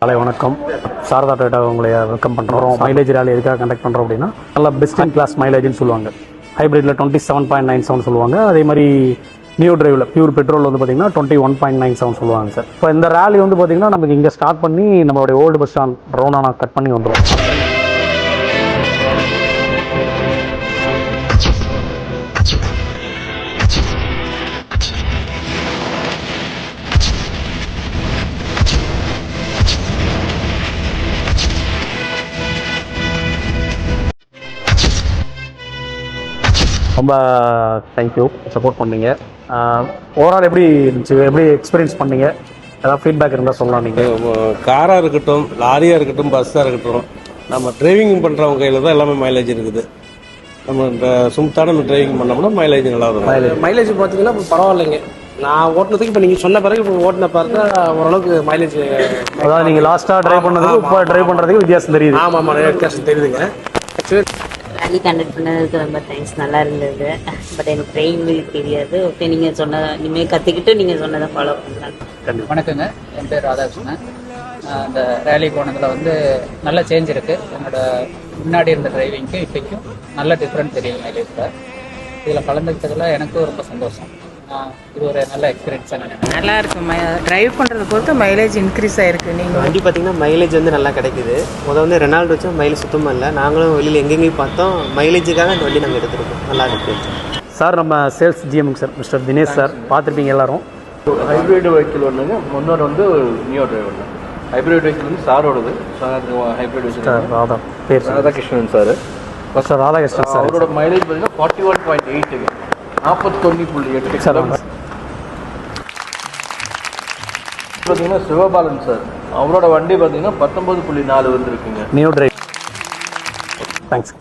காலை வணக்கம். சாரதா டொயோட்டா உங்களை வெல்கம் பண்ணுறோம். மைலேஜ் ரேலி எதுக்காக கண்டக்ட் பண்ணுறோம் அப்படின்னா, நல்லா பெஸ்ட் இன் கிளாஸ் மைலேஜ்னு சொல்லுவாங்க. ஹைப்ரிட்டில் 27.97 சொல்லுவாங்க. அதே மாதிரி நியூ டிரைவில் பியூர் பெட்ரோல் வந்து பார்த்தீங்கன்னா 21.97 சொல்லுவாங்க சார். இப்போ இந்த ரேலி வந்து பார்த்தீங்கன்னா நமக்கு இங்கே ஸ்டார்ட் பண்ணி நம்மளுடைய ஓல்டு பஸ் ஸ்டாண்ட் ரவுண்டானா கட் பண்ணி வந்துடும். ரொம்ப தேங்க்யூ, சப்போர்ட் பண்ணீங்க. ஓவரால் எப்படி இருந்துச்சு, எப்படி எக்ஸ்பீரியன்ஸ் பண்ணீங்க? ஏதாவது ஃபீட்பேக் இருந்தால் சொல்லலாம். நீங்கள் காராக இருக்கட்டும், லாரியாக இருக்கட்டும், பஸ்ஸாக இருக்கட்டும், நம்ம டிரைவிங் பண்ணுறவங்க கையில் தான் எல்லாமே மைலேஜ் இருக்குது. நம்ம இந்த சும்த்தான டிரைவிங் பண்ணோம்னா மைலேஜ் நல்லா இருக்கும். மைலேஜ் பார்த்தீங்கன்னா இப்போ பரவாயில்லைங்க. நான் ஓட்டுனதுக்கு இப்போ நீங்கள் சொன்ன பிறகு இப்போ ஓட்டின பார்த்தா ஓரளவுக்கு மைலேஜ். அதாவது நீங்கள் லாஸ்ட்டாக ட்ரைவ் பண்ணதுக்கு இப்போ ட்ரைவ் பண்ணுறதுக்கு வித்தியாசம் தெரியுது. ஆமாம் ஆமாம், வித்தியாசம் தெரியுதுங்க. ரேலி கண்டக்ட் பண்ணதுக்கு ரொம்ப தேங்க்ஸ், நல்லா இருந்தது. பட் எனக்கு ட்ரெயின் தெரியாது. ஓகே, நீங்கள் சொன்ன இனிமேல் கற்றுக்கிட்டு நீங்கள் சொன்னதை ஃபாலோ பண்ணுறாங்க. வணக்கங்க, என் பேர் ராதாகிருஷ்ணன். இந்த ரேலி போனதில் வந்து நல்ல சேஞ்ச் இருக்குது. என்னோட முன்னாடி இருந்த டிரைவிங்க்கு இப்போக்கும் நல்ல டிஃப்ரெண்ட் தெரியும் மைலேஜில். இதில் கலந்துக்கிட்டதில் எனக்கும் ரொம்ப சந்தோஷம். இது ஒரு நல்ல எக்ஸ்பீரியன்ஸாக நினைக்கிறேன். நல்லா இருக்கு. டிரைவ் பண்ணுறத பொறுத்து மைலேஜ் இன்க்ரீஸ் ஆகிருக்கு. நீங்கள் வண்டி பார்த்தீங்கன்னா மைலேஜ் வந்து நல்லா கிடைக்குது. வந்து ரெனால்டு வச்சா மைலேஜ் சுத்தமாக இல்லை. நாங்களும் வெளியில் எங்கெங்கேயும் பார்த்தோம், மைலேஜுக்காக அந்த வண்டி நாங்கள் எடுத்துருக்கோம். நல்லா இருக்கு சார். நம்ம சேல்ஸ் ஜிஎம்ங்க சார், மிஸ்டர் தினேஷ் சார், பார்த்துருப்பீங்க எல்லாரும். ஹைப்ரிட் வெஹிக்கிள் ஒன்றுங்க, முன்னோர் வந்து நியோ டிரைவர். ஹைப்ரிட் வெஹிக்கிள் வந்து சாரோடது. சார் ஹைப்ரிட் சார் ராதா பேர் Radhakrishnan sir. Sir Radhakrishnan sir. அவரோட மைலேஜ் பார்த்தீங்கன்னா 41.8ங்க, 41.8 சார். பார்த்தீங்கன்னா சிவபாலன் சார், அவரோட வண்டி பார்த்தீங்கன்னா 19.4 வந்துருக்குங்க. New drive. தேங்க்ஸ்.